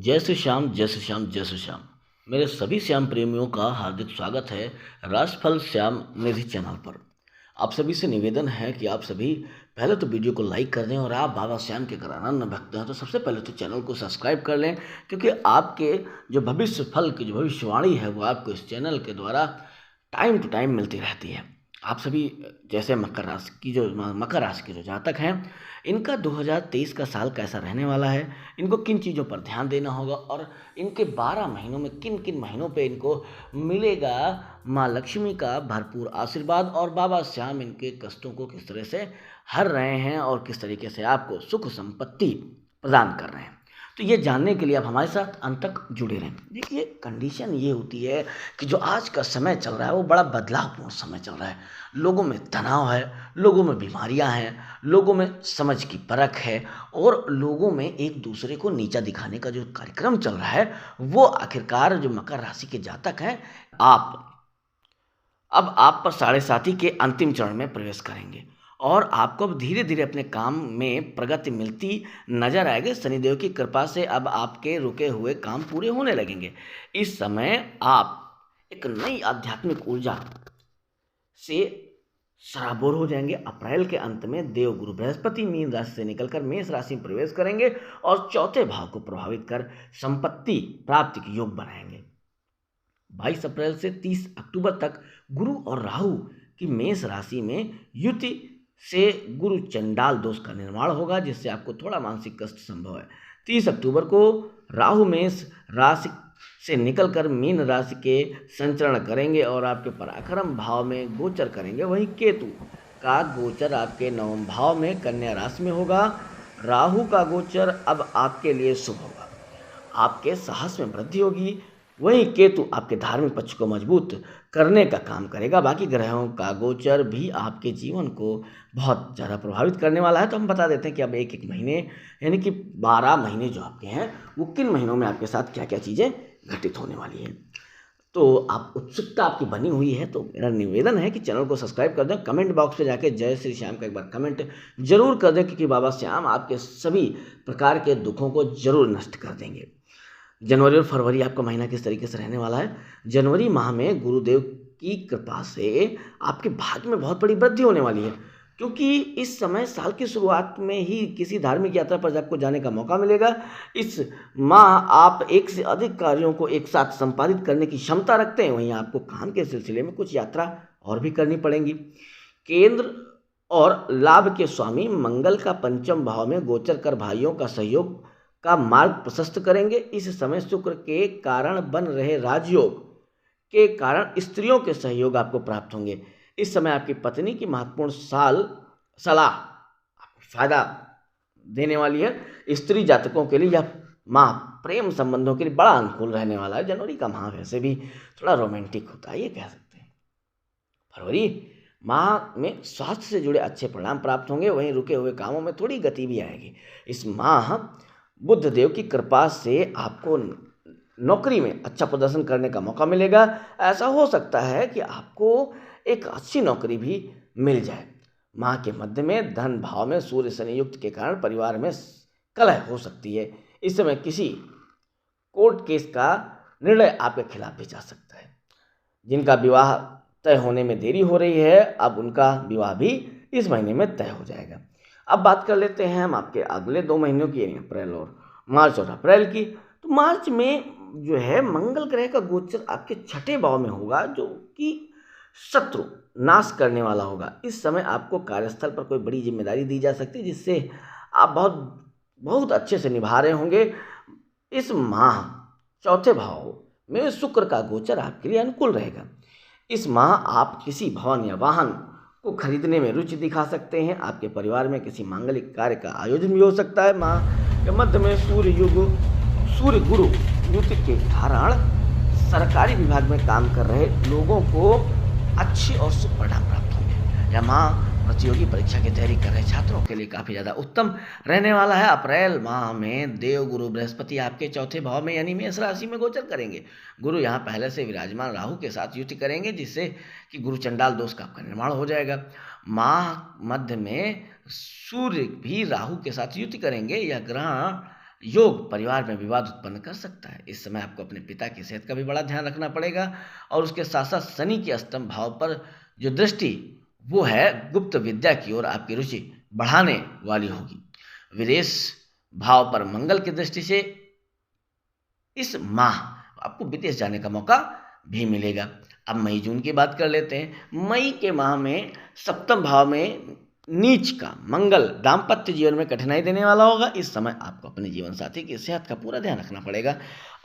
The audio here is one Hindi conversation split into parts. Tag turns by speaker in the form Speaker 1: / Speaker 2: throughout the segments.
Speaker 1: जय श्री श्याम, जय श्री श्याम, जय श्री श्याम। मेरे सभी श्याम प्रेमियों का हार्दिक स्वागत है राशिफल श्याम निधि चैनल पर। आप सभी से निवेदन है कि आप सभी पहले तो वीडियो को लाइक कर दें और आप बाबा श्याम के अगर अनन्य भक्त हैं तो सबसे पहले तो चैनल को सब्सक्राइब कर लें, क्योंकि आपके जो भविष्य फल की जो भविष्यवाणी है वो आपको इस चैनल के द्वारा टाइम टू टाइम मिलती रहती है। आप सभी जैसे मकर राशि के जो जातक हैं, इनका 2023 का साल कैसा रहने वाला है, इनको किन चीज़ों पर ध्यान देना होगा और इनके 12 महीनों में किन किन महीनों पे इनको मिलेगा माँ लक्ष्मी का भरपूर आशीर्वाद और बाबा श्याम इनके कष्टों को किस तरह से हर रहे हैं और किस तरीके से आपको सुख संपत्ति प्रदान कर रहे हैं। तो ये जानने के लिए आप हमारे साथ अंत तक जुड़े रहें। देखिए, कंडीशन ये होती है कि जो आज का समय चल रहा है वो बड़ा बदलावपूर्ण समय चल रहा है। लोगों में तनाव है, लोगों में बीमारियां हैं, लोगों में समझ की परख है और लोगों में एक दूसरे को नीचा दिखाने का जो कार्यक्रम चल रहा है वो आखिरकार जो मकर राशि के जातक हैं, आप पर साढ़े साथी के अंतिम चरण में प्रवेश करेंगे और आपको अब धीरे धीरे अपने काम में प्रगति मिलती नजर आएगी। शनिदेव की कृपा से अब आपके रुके हुए काम पूरे होने लगेंगे। इस समय आप एक नई आध्यात्मिक ऊर्जा से सराबोर हो जाएंगे। अप्रैल के अंत में देव गुरु बृहस्पति मीन राशि से निकलकर मेष राशि में प्रवेश करेंगे और चौथे भाव को प्रभावित कर संपत्ति प्राप्ति के योग बनाएंगे। 22 अप्रैल से 30 अक्टूबर तक गुरु और राहु की मेष राशि में युति से गुरु चंडाल दोष का निर्माण होगा, जिससे आपको थोड़ा मानसिक कष्ट संभव है। 30 अक्टूबर को राहु मेष राशि से निकलकर मीन राशि के संचरण करेंगे और आपके पराक्रम भाव में गोचर करेंगे। वहीं केतु का गोचर आपके नवम भाव में कन्या राशि में होगा। राहु का गोचर अब आपके लिए शुभ होगा, आपके साहस में वृद्धि होगी। वहीं केतु आपके धार्मिक पक्ष को मजबूत करने का काम करेगा। बाकी ग्रहों का गोचर भी आपके जीवन को बहुत ज़्यादा प्रभावित करने वाला है। तो हम बता देते हैं कि अब एक एक महीने यानी कि 12 महीने जो आपके हैं वो किन महीनों में आपके साथ क्या क्या चीज़ें घटित होने वाली हैं। तो आप उत्सुकता आपकी बनी हुई है, तो मेरा निवेदन है कि चैनल को सब्सक्राइब कर दें। कमेंट बॉक्स पे जाके जय श्री श्याम का एक बार कमेंट जरूर कर दें, क्योंकि बाबा श्याम आपके सभी प्रकार के दुखों को जरूर नष्ट कर देंगे। जनवरी और फरवरी आपका महीना किस तरीके से रहने वाला है। जनवरी माह में गुरुदेव की कृपा से आपके भाग्य में बहुत बड़ी वृद्धि होने वाली है, क्योंकि इस समय साल की शुरुआत में ही किसी धार्मिक यात्रा पर आपको जाने का मौका मिलेगा। इस माह आप एक से अधिक कार्यों को एक साथ संपादित करने की क्षमता रखते हैं। वहीं आपको काम के सिलसिले में कुछ यात्रा और भी करनी पड़ेगी। केंद्र और लाभ के स्वामी मंगल का पंचम भाव में गोचर कर भाइयों का सहयोग का मार्ग प्रशस्त करेंगे। इस समय शुक्र के कारण बन रहे राजयोग के कारण स्त्रियों के सहयोग आपको प्राप्त होंगे। इस समय आपकी पत्नी की महत्वपूर्ण सलाह आपको फायदा देने वाली है। स्त्री जातकों के लिए यह माह प्रेम संबंधों के लिए बड़ा अनुकूल रहने वाला है। जनवरी का माह वैसे भी थोड़ा रोमांटिक होता है, ये कह सकते हैं। फरवरी माह में स्वास्थ्य से जुड़े अच्छे परिणाम प्राप्त होंगे। वहीं रुके हुए कामों में थोड़ी गति भी आएगी। इस माह बुध देव की कृपा से आपको नौकरी में अच्छा प्रदर्शन करने का मौका मिलेगा। ऐसा हो सकता है कि आपको एक अच्छी नौकरी भी मिल जाए। माह के मध्य में धन भाव में सूर्य शनि युक्त के कारण परिवार में कलह हो सकती है। इस समय किसी कोर्ट केस का निर्णय आपके खिलाफ भी जा सकता है। जिनका विवाह तय होने में देरी हो रही है, अब उनका विवाह भी इस महीने में तय हो जाएगा। अब बात कर लेते हैं हम आपके अगले 2 महीनों की, अप्रैल और मार्च और अप्रैल की। तो मार्च में जो है मंगल ग्रह का गोचर आपके छठे भाव में होगा, जो कि शत्रु नाश करने वाला होगा। इस समय आपको कार्यस्थल पर कोई बड़ी जिम्मेदारी दी जा सकती है, जिससे आप बहुत अच्छे से निभा रहे होंगे। इस माह चौथे भाव में शुक्र का गोचर आपके लिए अनुकूल रहेगा। इस माह आप किसी भवन या वाहन को खरीदने में रुचि दिखा सकते हैं। आपके परिवार में किसी मांगलिक कार्य का आयोजन भी हो सकता है। माह के मध्य में सूर्य गुरु युति के कारण सरकारी विभाग में काम कर रहे लोगों को अच्छे और शुभ परिणाम प्राप्त होंगे। यह माह प्रतियोगी परीक्षा की तैयारी कर रहे छात्रों के लिए काफ़ी ज़्यादा उत्तम रहने वाला है। अप्रैल माह में देव गुरु बृहस्पति आपके चौथे भाव में यानी मेष राशि में गोचर करेंगे। गुरु यहाँ पहले से विराजमान राहु के साथ युति करेंगे, जिससे कि गुरु चंडाल दोष का आपका निर्माण हो जाएगा। माह मध्य में सूर्य भी राहु के साथ युति करेंगे। यह ग्रहण योग परिवार में विवाद उत्पन्न कर सकता है। इस समय आपको अपने पिता की सेहत का भी बड़ा ध्यान रखना पड़ेगा। और उसके साथ साथ शनि के अष्टम भाव पर जो दृष्टि वो है गुप्त विद्या की ओर आपकी रुचि बढ़ाने वाली होगी। विदेश भाव पर मंगल की दृष्टि से इस माह आपको विदेश जाने का मौका भी मिलेगा। अब मई जून की बात कर लेते हैं। मई के माह में सप्तम भाव में नीच का मंगल दाम्पत्य जीवन में कठिनाई देने वाला होगा। इस समय आपको अपने जीवन साथी की सेहत का पूरा ध्यान रखना पड़ेगा।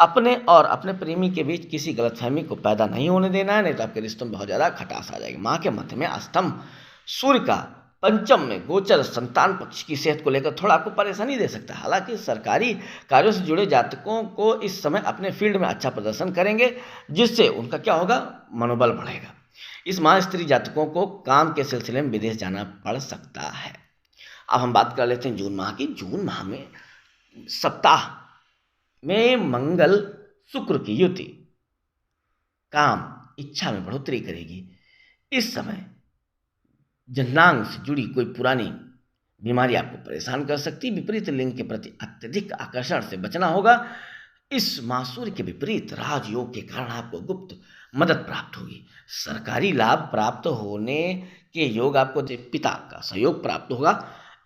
Speaker 1: अपने और अपने प्रेमी के बीच किसी गलतफहमी को पैदा नहीं होने देना है, नहीं तो आपके रिश्तों में बहुत ज़्यादा खटास आ जाएगी। माह के मध्य में अष्टम सूर्य का पंचम में गोचर संतान पक्ष की सेहत को लेकर थोड़ा आपको परेशानी दे सकता है। हालांकि सरकारी कार्यों से जुड़े जातकों को इस समय अपने फील्ड में अच्छा प्रदर्शन करेंगे, जिससे उनका क्या होगा, मनोबल बढ़ेगा। इस माह स्त्री जातकों को काम के सिलसिले में विदेश जाना पड़ सकता है। अब हम बात कर लेते हैं जून माह की। जून माह में सप्ताह में मंगल शुक्र की युति काम इच्छा में बढ़ोतरी करेगी। इस समय जननांग से जुड़ी कोई पुरानी बीमारी आपको परेशान कर सकती है। विपरीत लिंग के प्रति अत्यधिक आकर्षण से बचना होगा। इस माह सूर्य के विपरीत राजयोग के कारण आपको गुप्त मदद प्राप्त होगी। सरकारी लाभ प्राप्त होने के योग आपको पिता का सहयोग प्राप्त होगा।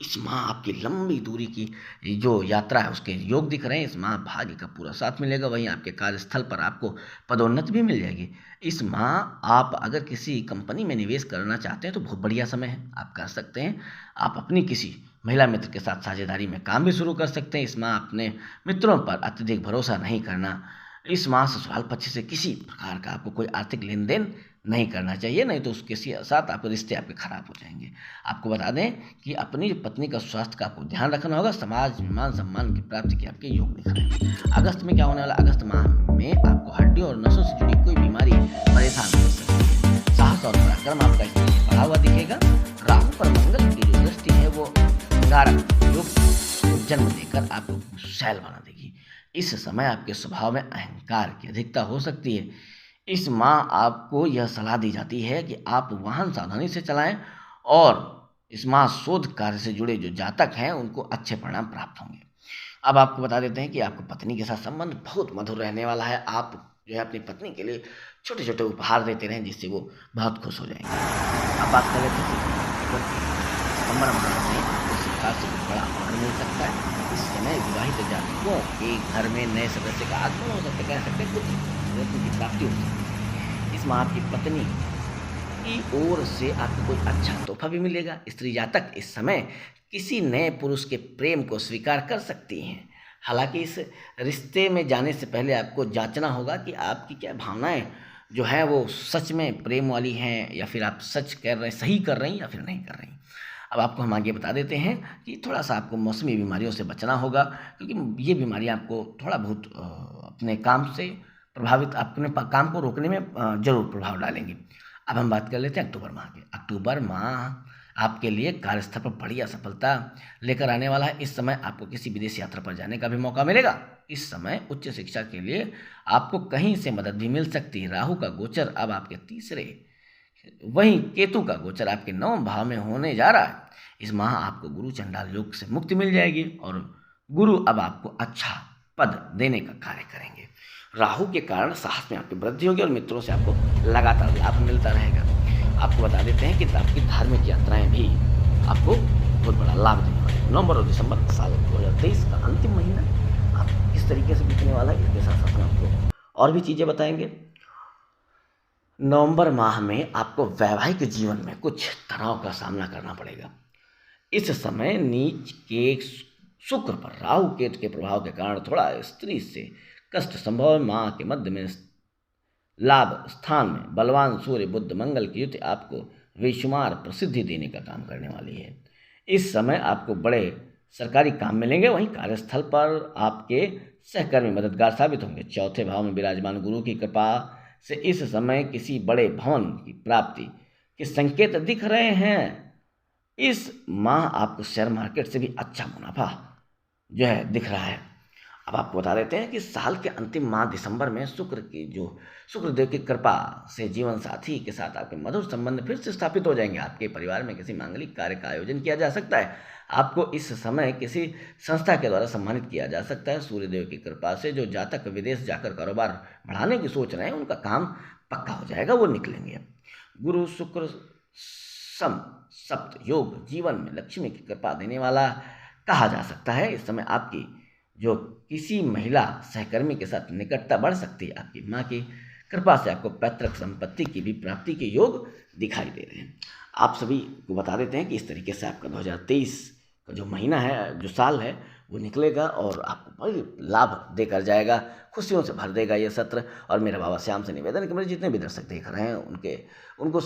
Speaker 1: इस माह आपकी लंबी दूरी की जो यात्रा है उसके योग दिख रहे हैं। इस माह भाग्य का पूरा साथ मिलेगा। वहीं आपके कार्यस्थल पर आपको पदोन्नति भी मिल जाएगी। इस माह आप अगर किसी कंपनी में निवेश करना चाहते हैं तो बहुत बढ़िया समय है, आप कर सकते हैं। आप अपनी किसी महिला मित्र के साथ साझेदारी में काम भी शुरू कर सकते हैं। इस माह अपने मित्रों पर अत्यधिक भरोसा नहीं करना। इस माह ससुराल पक्ष से किसी प्रकार का आपको कोई आर्थिक लेन देन नहीं करना चाहिए, नहीं तो उसके साथ आपके रिश्ते आपके खराब हो जाएंगे। आपको बता दें कि अपनी पत्नी का स्वास्थ्य का आपको ध्यान रखना होगा। समाज में मान सम्मान की प्राप्ति के आपके योग दिख रहे हैं। अगस्त में क्या होने वाला, अगस्त माह में आपको हड्डियों और नसों से जुड़ी कोई बीमारी परेशान कर सकती है। साहस और पराक्रम आपका इसमें बढ़ा हुआ दिखेगा। राहु पर मंगल की जो दृष्टि है वो अंगारक योग को जन्म देकर आपको शैल बना देगी। इस समय आपके स्वभाव में अहंकार की अधिकता हो सकती है। इस माह आपको यह सलाह दी जाती है कि आप वाहन सावधानी से चलाएं और इस माह शोध कार्य से जुड़े जो जातक हैं उनको अच्छे परिणाम प्राप्त होंगे। अब आपको बता देते हैं कि आपको पत्नी के साथ संबंध बहुत मधुर रहने वाला है। आप जो है अपनी पत्नी के लिए छोटे छोटे उपहार देते रहें, जिससे वो बहुत खुश हो जाएंगे। अब बात कर लेते हैं सितंबर माह में आपको सरकार से कुछ बड़ा ऑर्डर मिल सकता है। इस समय विवाहित जातकों के घर में नए सदस्य का आगमन हो सकता है, कह सकते हैं कुछ की प्राप्ति हो सकती है। इस माह आपकी पत्नी की ओर से आपको कोई अच्छा तोहफा भी मिलेगा। स्त्री जातक इस समय किसी नए पुरुष के प्रेम को स्वीकार कर सकती हैं। हालांकि इस रिश्ते में जाने से पहले आपको जांचना होगा कि आपकी क्या भावनाएं जो है वो सच में प्रेम वाली हैं या फिर आप सच कर रहे सही कर रही या फिर नहीं कर रही। अब आपको हम आगे बता देते हैं कि थोड़ा सा आपको मौसमी बीमारियों से बचना होगा, क्योंकि ये बीमारियां आपको थोड़ा बहुत अपने काम से प्रभावित, अपने काम को रोकने में जरूर प्रभाव डालेंगे। अब हम बात कर लेते हैं अक्टूबर माह की। अक्टूबर माह आपके लिए कार्यस्थल पर बढ़िया सफलता लेकर आने वाला है। इस समय आपको किसी विदेश यात्रा पर जाने का भी मौका मिलेगा। इस समय उच्च शिक्षा के लिए आपको कहीं से मदद भी मिल सकती है। राहु का गोचर अब आपके तीसरे, वहीं केतु का गोचर आपके 9वें भाव में होने जा रहा है। इस माह आपको गुरु चंडाल योग से मुक्ति मिल जाएगी और गुरु अब आपको अच्छा पद देने का कार्य करेंगे। राहु के कारण साहस में आपकी वृद्धि होगी और मित्रों से आपको लगातार लाभ मिलता रहेगा। आपको बता देते हैं कि आपकी धार्मिक यात्राएं भी आपको बहुत बड़ा लाभ देने वाली है। नवंबर और दिसंबर साल 2023 का अंतिम महीना आप किस तरीके से बीतने वाला है, इसके साथ साथ आपको और भी चीज़ें बताएंगे। नवंबर माह में आपको वैवाहिक जीवन में कुछ तनाव का सामना करना पड़ेगा। इस समय नीच के शुक्र पर राहु केतु के प्रभाव के कारण थोड़ा स्त्री से कष्ट संभव है। माह के मध्य में लाभ स्थान में बलवान सूर्य बुध मंगल की युति आपको बेशुमार प्रसिद्धि देने का काम करने वाली है। इस समय आपको बड़े सरकारी काम मिलेंगे। वहीं कार्यस्थल पर आपके सहकर्मी मददगार साबित होंगे। चौथे भाव में विराजमान गुरु की कृपा से इस समय किसी बड़े भवन की प्राप्ति के संकेत दिख रहे हैं। इस माह आपको शेयर मार्केट से भी अच्छा मुनाफा जो है दिख रहा है। अब आपको बता देते हैं कि साल के अंतिम माह दिसंबर में शुक्रदेव की कृपा से जीवन साथी के साथ आपके मधुर संबंध फिर से स्थापित हो जाएंगे। आपके परिवार में किसी मांगलिक कार्य का आयोजन किया जा सकता है। आपको इस समय किसी संस्था के द्वारा सम्मानित किया जा सकता है। सूर्यदेव की कृपा से जो जातक विदेश जाकर कारोबार बढ़ाने की सोच रहे हैं, उनका काम पक्का हो जाएगा, वो निकलेंगे। गुरु शुक्र सम सप्त योग जीवन में लक्ष्मी की कृपा देने वाला कहा जा सकता है। इस समय आपकी जो किसी महिला सहकर्मी के साथ निकटता बढ़ सकती है। आपकी माँ की कृपा से आपको पैतृक संपत्ति की भी प्राप्ति के योग दिखाई दे रहे हैं। आप सभी को बता देते हैं कि इस तरीके से आपका 2023 का जो महीना है, जो साल है, वो निकलेगा और आपको बड़ी लाभ देकर जाएगा, खुशियों से भर देगा ये सत्र। और मेरा बाबा श्याम से निवेदन है कि मेरे जितने भी दर्शक देख रहे हैं उनको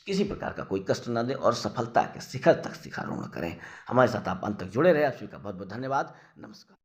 Speaker 1: किसी प्रकार का कोई कष्ट ना दें और सफलता के शिखर तक शिखरारोहण करें। हमारे साथ आप अंत तक जुड़े रहे। आप सभी का बहुत बहुत धन्यवाद। नमस्कार।